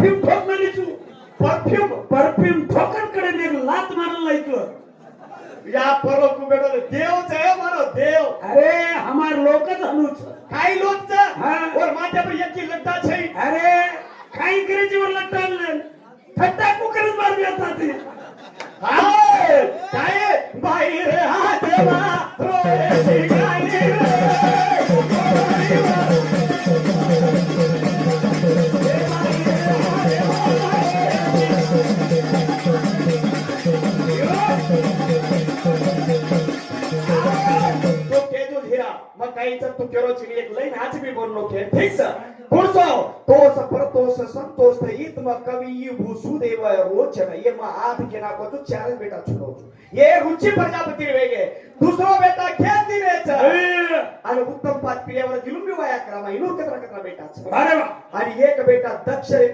Perfume ठोक म्हणे तू perfume perfume ठोकरकडे एक लात मारायला इथं या परलो को बेटो देव है मारो देव अरे हमार लोकच हनुच काही लोक हाँ। और माथे पर एक की लट्टा छै अरे काही करायची वर लट्टाल थट्टा कुकरच मारून येतात ते हाय काय बाई रे हा देवा रोए गाणी तो के जो धीरा मग काहीच तू केरो चिनी एक लाइन आज भी बोलनो के ठीक सा पुरसो तोष परतोष संतोष इत म कवि भूसुदेव रोचन ये म आठ के ना को तू चार बेटा छुनो ये रुचि प्रजापती वेगे दुसरो बेटा खेत दिनेच आणि उत्तम पाच पिढ्यावर जिलुंबी वाया करा इनूर कतरा कतरा बेटा अरे वा आणि एक बेटा दक्ष